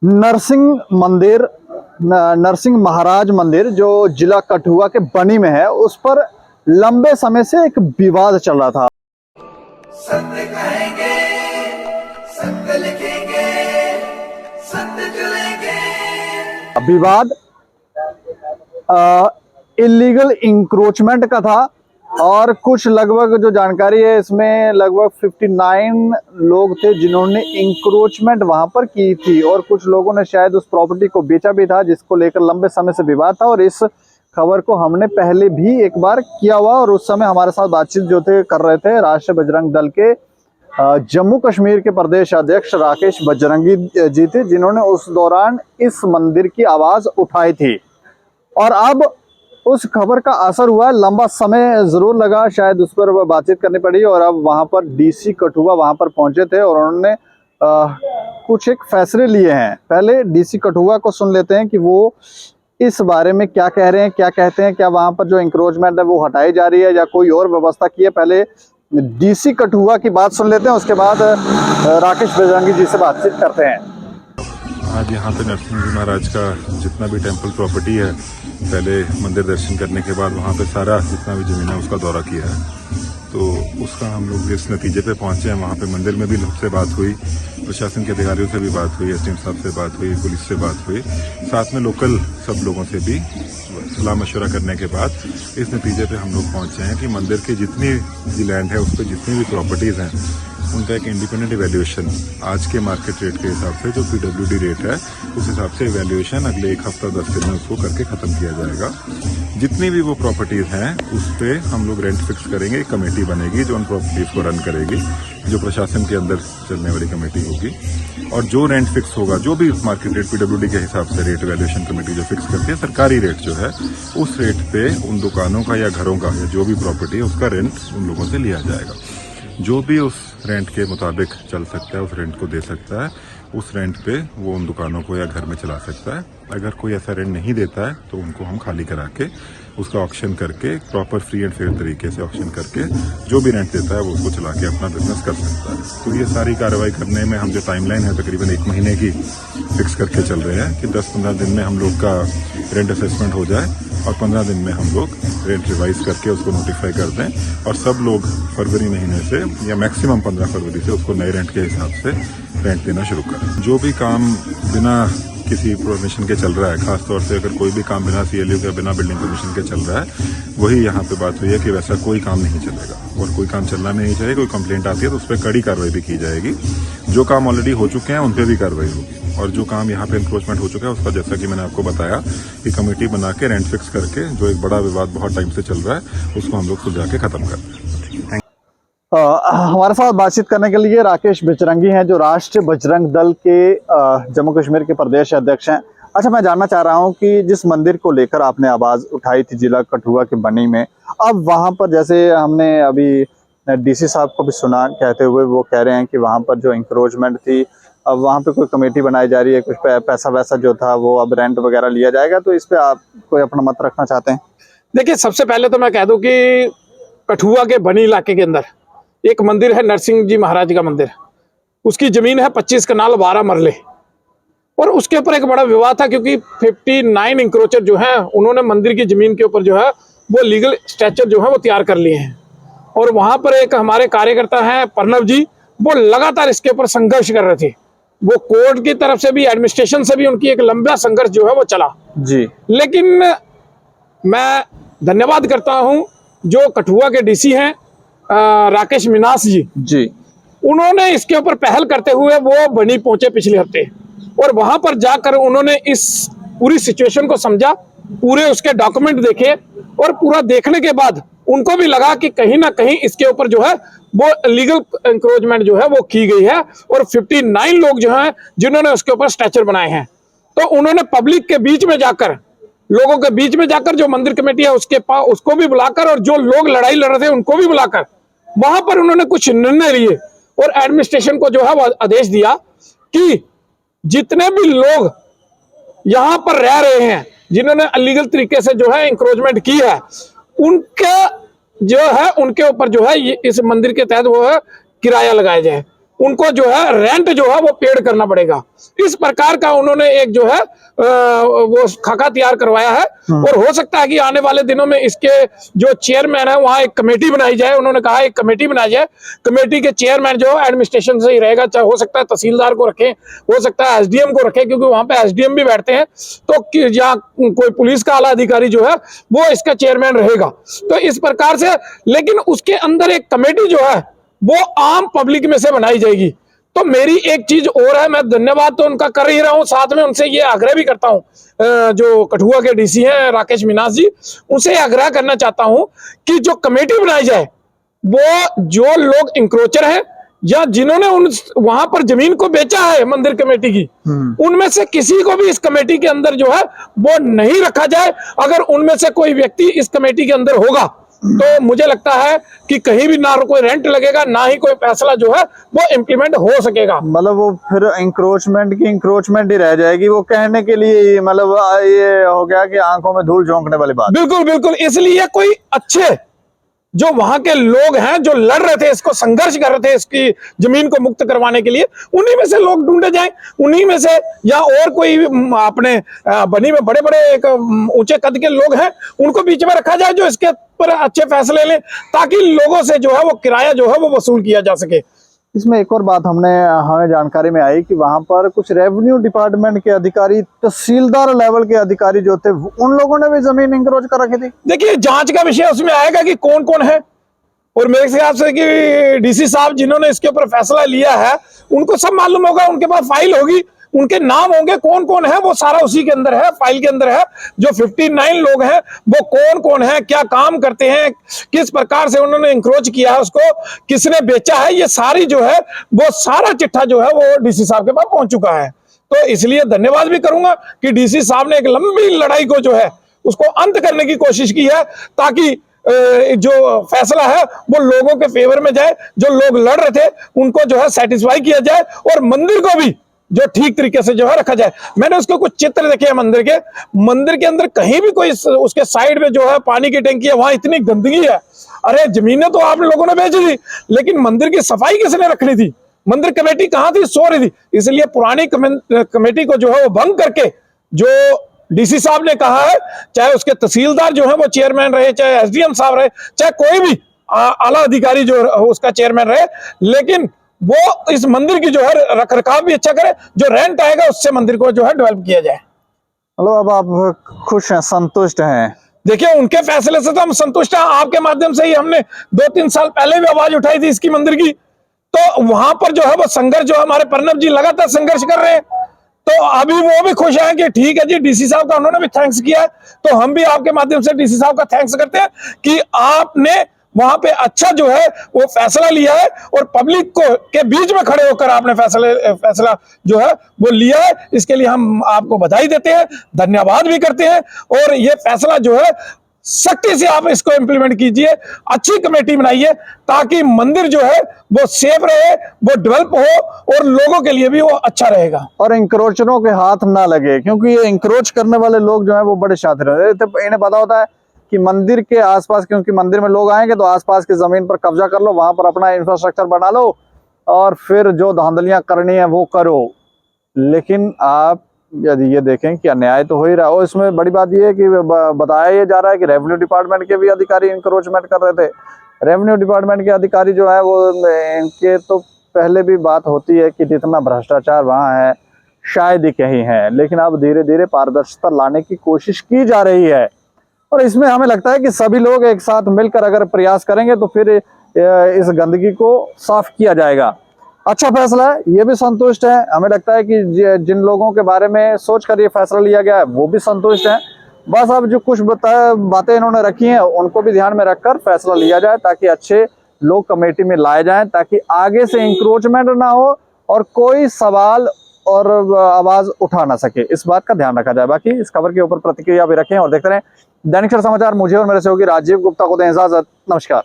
नरसिंह मंदिर नरसिंह महाराज मंदिर जो जिला कठुआ के बनी में है, उस पर लंबे समय से एक विवाद चल रहा था। सत्य कहेंगे, सत्य लिखेंगे, सत्य चलेंगे। विवाद इलीगल इंक्रोचमेंट का था और कुछ लगभग जो जानकारी है इसमें लगभग 59 लोग थे जिन्होंने इंक्रोचमेंट वहां पर की थी और कुछ लोगों ने शायद उस प्रॉपर्टी को बेचा भी था, जिसको लेकर लंबे समय से विवाद था। और इस खबर को हमने पहले भी एक बार किया हुआ और उस समय हमारे साथ बातचीत जो थे कर रहे थे राष्ट्रीय बजरंग दल के जम्मू कश्मीर के प्रदेश अध्यक्ष राकेश बजरंगी जी थे, जिन्होंने उस दौरान इस मंदिर की आवाज उठाई थी। और अब उस खबर का असर हुआ है, लंबा समय जरूर लगा, शायद उस पर बातचीत करनी पड़ी और अब वहां पर डीसी कठुआ वहां पर पहुंचे थे और उन्होंने कुछ एक फैसले लिए हैं। पहले डीसी कठुआ को सुन लेते हैं कि वो इस बारे में क्या कह रहे हैं, क्या कहते हैं, क्या वहां पर जो इंक्रोचमेंट है वो हटाई जा रही है या कोई और व्यवस्था की है। पहले डीसी कठुआ की बात सुन लेते हैं, उसके बाद राकेश बजरंगी जी से बातचीत करते हैं। आज यहाँ पे नरसिंह जी महाराज का जितना भी टेंपल प्रॉपर्टी है, पहले मंदिर दर्शन करने के बाद वहाँ पे सारा जितना भी जमीन है उसका दौरा किया है। तो उसका हम लोग इस नतीजे पे पहुँचे हैं। वहाँ पे मंदिर में भी लोग से बात हुई, प्रशासन के अधिकारियों से भी बात हुई, एसडीएम साहब से बात हुई, पुलिस से बात हुई, साथ में लोकल सब लोगों से भी सलाह मशवरा करने के बाद इस नतीजे पे हम लोग पहुँचे हैं कि मंदिर की जितनी भी लैंड है, उस पर जितनी भी प्रॉपर्टीज़ हैं, उनका एक इंडिपेंडेंट इवैल्यूएशन आज के मार्केट रेट के हिसाब से जो पीडब्ल्यूडी रेट है उस हिसाब से इवैल्यूएशन अगले एक हफ्ता 10 दिन में उसको करके खत्म किया जाएगा। जितनी भी वो प्रॉपर्टीज हैं उस पे हम लोग रेंट फिक्स करेंगे, एक कमेटी बनेगी जो उन प्रॉपर्टीज को रन करेगी, जो प्रशासन के अंदर चलने वाली कमेटी होगी। और जो रेंट फिक्स होगा, जो भी मार्केट रेट पीडब्ल्यूडी के हिसाब से रेट वैल्यूएशन कमेटी जो फिक्स करती है, सरकारी रेट जो है उस रेट पे उन दुकानों का या घरों का या जो भी प्रॉपर्टी है उसका रेंट उन लोगों से लिया जाएगा। जो भी उस रेंट के मुताबिक चल सकता है उस रेंट को दे सकता है, उस रेंट पे वो उन दुकानों को या घर में चला सकता है। अगर कोई ऐसा रेंट नहीं देता है तो उनको हम खाली करा के उसका ऑक्शन करके प्रॉपर फ्री एंड फेयर तरीके से ऑक्शन करके जो भी रेंट देता है वो उसको चला के अपना बिजनेस कर सकता है। तो ये सारी कार्रवाई करने में हम जो टाइमलाइन है तकरीबन 1 महीने की फिक्स करके चल रहे हैं कि 10-15 दिन में हम लोग का रेंट असेसमेंट हो जाए और 15 दिन में हम लोग रेंट रिवाइज करके उसको नोटिफाई कर दें और सब लोग फरवरी महीने से या मैक्सिमम 15 फरवरी से उसको नए रेंट के हिसाब से रेंट देना शुरू करें। जो भी काम बिना किसी परमिशन के चल रहा है, खासतौर से अगर कोई भी काम बिना सीएलयू के बिना बिल्डिंग परमिशन के चल रहा है, वही यहाँ पे बात हुई है कि वैसा कोई काम नहीं चलेगा और कोई काम चलना नहीं चाहिए। कोई कंप्लेंट आती है तो उस पर कड़ी कार्रवाई भी की जाएगी। जो काम ऑलरेडी हो चुके हैं उन पर भी कार्रवाई होगी और जो काम यहाँ पे इंक्रोचमेंट हो चुका है उसका, जैसा कि मैंने आपको बताया, कि कमेटी बना के रेंट फिक्स करके जो एक बड़ा विवाद बहुत टाइम से चल रहा है उसको हम लोग सुलझा के खत्म कर दें। हमारे साथ बातचीत करने के लिए राकेश बजरंगी हैं जो राष्ट्रीय बजरंग दल के जम्मू कश्मीर के प्रदेश अध्यक्ष हैं। अच्छा, मैं जानना चाह रहा हूं कि जिस मंदिर को लेकर आपने आवाज उठाई थी जिला कठुआ के बनी में, अब वहां पर जैसे हमने अभी डीसी साहब को भी सुना कहते हुए, वो कह रहे हैं कि वहां पर जो इंक्रोचमेंट थी, अब वहां पे कोई कमेटी बनाई जा रही है, कुछ पैसा वैसा जो था वो अब रेंट वगैरह लिया जाएगा। तो इस पे आप कोई अपना मत रखना चाहते हैं? देखिए, सबसे पहले तो मैं कह दूं कि कठुआ के बनी इलाके के अंदर एक मंदिर है, नरसिंह जी महाराज का मंदिर। उसकी जमीन है 25 कनाल 12 मरले और उसके ऊपर एक बड़ा विवाद था क्योंकि 59 इंक्रोचर जो है उन्होंने मंदिर की जमीन के ऊपर जो है वो लीगल स्ट्रक्चर जो है वो तैयार कर लिए हैं। और वहां पर एक हमारे कार्यकर्ता हैं प्रणव जी, वो लगातार इसके ऊपर संघर्ष कर रहे थे। वो कोर्ट की तरफ से भी, एडमिनिस्ट्रेशन से भी उनकी एक लंबा संघर्ष जो है वो चला जी। लेकिन मैं धन्यवाद करता हूं जो कठुआ के डीसी हैं राकेश मीनास जी, उन्होंने इसके ऊपर पहल करते हुए वो बनी पहुंचे पिछले हफ्ते और वहां पर जाकर उन्होंने इस पूरी सिचुएशन को समझा, पूरे उसके डॉक्यूमेंट देखे और पूरा देखने के बाद उनको भी लगा कि कहीं ना कहीं इसके ऊपर जो है वो लीगल इंक्रोचमेंट जो है वो की गई है और 59 लोग जो हैं जिन्होंने उसके ऊपर स्ट्रक्चर बनाए हैं। तो उन्होंने पब्लिक के बीच में जाकर, लोगों के बीच में जाकर, जो मंदिर कमेटी है उसके पास, उसको भी बुलाकर और जो लोग लड़ाई लड़ रहे थे उनको भी बुलाकर वहां पर उन्होंने कुछ निर्णय लिए और एडमिनिस्ट्रेशन को जो है वो आदेश दिया कि जितने भी लोग यहां पर रह रहे हैं जिन्होंने अलीगल तरीके से जो है इंक्रोचमेंट की है, उनके जो है उनके ऊपर जो है इस मंदिर के तहत वो है किराया लगाया जाए। उनको जो है रेंट जो है वो पेड करना पड़ेगा। इस प्रकार का उन्होंने एक जो है वो खाका तैयार करवाया है। और हो सकता है कि आने वाले दिनों में इसके जो चेयरमैन है वहां एक कमेटी बनाई जाए। उन्होंने कहा एक कमेटी बनाई जाए, कमेटी के चेयरमैन जो एडमिनिस्ट्रेशन से ही रहेगा, चाहे हो सकता है तहसीलदार को रखें, हो सकता है एसडीएम को रखें, क्योंकि वहां पे एसडीएम भी बैठते हैं। तो या कोई पुलिस का आला अधिकारी जो है वो इसका चेयरमैन रहेगा। तो इस प्रकार से, लेकिन उसके अंदर एक कमेटी जो है वो आम पब्लिक में से बनाई जाएगी। तो मेरी एक चीज और है, मैं धन्यवाद तो उनका कर ही रहा हूं, साथ में उनसे ये आग्रह भी करता हूं, जो कठुआ के डीसी हैं राकेश मीनास जी, उनसे आग्रह करना चाहता हूं कि जो कमेटी बनाई जाए वो जो लोग इंक्रोचर हैं या जिन्होंने उन वहां पर जमीन को बेचा है मंदिर कमेटी की, उनमें से किसी को भी इस कमेटी के अंदर जो है वो नहीं रखा जाए। अगर उनमें से कोई व्यक्ति इस कमेटी के अंदर होगा तो मुझे लगता है कि कहीं भी ना कोई रेंट लगेगा, ना ही कोई फैसला जो है वो इम्प्लीमेंट हो सकेगा। मतलब वो फिर इंक्रोचमेंट की इंक्रोचमेंट ही रह जाएगी, वो कहने के लिए मतलब ये हो गया कि आंखों में धूल झोंकने वाली बात। बिल्कुल बिल्कुल, इसलिए कोई अच्छे जो वहां के लोग हैं जो लड़ रहे थे, इसको संघर्ष कर रहे थे इसकी जमीन को मुक्त करवाने के लिए, उन्हीं में से लोग ढूंढे जाएं, उन्हीं में से, या और कोई अपने बनी में बड़े बड़े एक ऊंचे कद के लोग हैं उनको बीच में रखा जाए जो इसके पर अच्छे फैसले लें, ताकि लोगों से जो है वो किराया जो है वो वसूल किया जा सके। इसमें एक और बात हमें जानकारी में आई कि वहां पर कुछ रेवेन्यू डिपार्टमेंट के अधिकारी, तहसीलदार लेवल के अधिकारी जो थे, उन लोगों ने भी जमीन इंक्रोच कर रखी थी। देखिए जांच का विषय उसमें आएगा कि कौन कौन है, और मेरे ख्याल से कि डीसी साहब जिन्होंने इसके ऊपर फैसला लिया है उनको सब मालूम होगा, उनके पास फाइल होगी, उनके नाम होंगे, कौन कौन है वो सारा उसी के अंदर है, फाइल के अंदर है। जो 59 लोग हैं वो कौन कौन है, क्या काम करते हैं, किस प्रकार से उन्होंने इंक्रोच किया है, उसको किसने बेचा है, ये सारी जो है वो सारा चिट्ठा जो है वो डीसी साहब के पास पहुंच चुका है। तो इसलिए धन्यवाद भी करूंगा कि डीसी साहब ने एक लंबी लड़ाई को जो है उसको अंत करने की कोशिश की है, ताकि जो फैसला है वो लोगों के फेवर में जाए, जो लोग लड़ रहे थे उनको जो है सेटिस्फाई किया जाए, और मंदिर को भी जो ठीक तरीके से जो है रखा जाए। मैंने उसके कुछ चित्र देखे हैं मंदिर के अंदर कहीं भी कोई उसके साइड में जो है पानी की टंकी है, वहां इतनी गंदगी है। अरे जमीनें तो आप लोगों ने बेच दी, लेकिन मंदिर की सफाई किसने रखनी थी? मंदिर कमेटी कहां थी? सो रही थी। इसलिए पुरानी कमेटी को जो है वो भंग करके, जो डीसी साहब ने कहा है, चाहे उसके तहसीलदार जो है वो चेयरमैन रहे, चाहे एसडीएम साहब रहे, चाहे कोई भी आला अधिकारी जो उसका चेयरमैन रहे, लेकिन वो इस मंदिर की जो है रख रखाव भी अच्छा करे, जो रेंट आएगा उससे मंदिर को जो है डेवलप किया जाए। हेलो, अब आप खुश हैं, संतुष्ट हैं? देखिए उनके फैसले से तो हम संतुष्ट हैं। आपके माध्यम से ही हमने 2-3 साल पहले भी आवाज उठाई थी इसकी मंदिर की, तो वहां पर जो है वो संघर्ष, जो हमारे प्रणब जी लगातार संघर्ष कर रहे हैं, तो अभी वो भी खुश हैं कि ठीक है जी, डीसी साहब का उन्होंने भी थैंक्स किया है, तो हम भी आपके माध्यम से डीसी साहब का थैंक्स करते हैं कि आपने वहां पे अच्छा जो है वो फैसला लिया है, और पब्लिक को के बीच में खड़े होकर आपने फैसला जो है वो लिया है। इसके लिए हम आपको बधाई देते हैं, धन्यवाद भी करते हैं, और ये फैसला जो है सख्ती से आप इसको इंप्लीमेंट कीजिए, अच्छी कमेटी बनाइए, ताकि मंदिर जो है वो सेफ रहे, वो डेवलप हो, और लोगों के लिए भी वो अच्छा रहेगा, और इंक्रोचरों के हाथ ना लगे, क्योंकि ये इंक्रोच करने वाले लोग जो है वो बड़े शातिर है। तो इन्हें पता होता है कि मंदिर के आसपास, क्योंकि मंदिर में लोग आएंगे तो आसपास की जमीन पर कब्जा कर लो, वहां पर अपना इंफ्रास्ट्रक्चर बना लो, और फिर जो धांधलियां करनी है वो करो। लेकिन आप यदि ये देखें कि अन्याय तो हो ही रहा है। और इसमें बड़ी बात ये है कि बताया ये जा रहा है कि रेवेन्यू डिपार्टमेंट के भी अधिकारी इंक्रोचमेंट कर रहे थे। रेवेन्यू डिपार्टमेंट के अधिकारी जो है वो, इनके तो पहले भी बात होती है कि जितना भ्रष्टाचार वहाँ है शायद ही कहीं है, लेकिन अब धीरे धीरे पारदर्शिता लाने की कोशिश की जा रही है। और इसमें हमें लगता है कि सभी लोग एक साथ मिलकर अगर प्रयास करेंगे तो फिर इस गंदगी को साफ किया जाएगा। अच्छा फैसला है, ये भी संतुष्ट है। हमें लगता है कि जिन लोगों के बारे में सोचकर ये फैसला लिया गया है वो भी संतुष्ट है। बस अब जो कुछ बातें इन्होंने रखी हैं उनको भी ध्यान में रखकर फैसला लिया जाए, ताकि अच्छे लोग कमेटी में लाए जाएं, ताकि आगे से इंक्रोचमेंट ना हो और कोई सवाल और आवाज उठा ना सके। इस बात का ध्यान रखा जाए। बाकी इस खबर के ऊपर प्रतिक्रिया भी रखें और देखते रहें दैनिक समाचार। मुझे और मेरे सहयोगी राजीव गुप्ता को दें इजाजत। नमस्कार।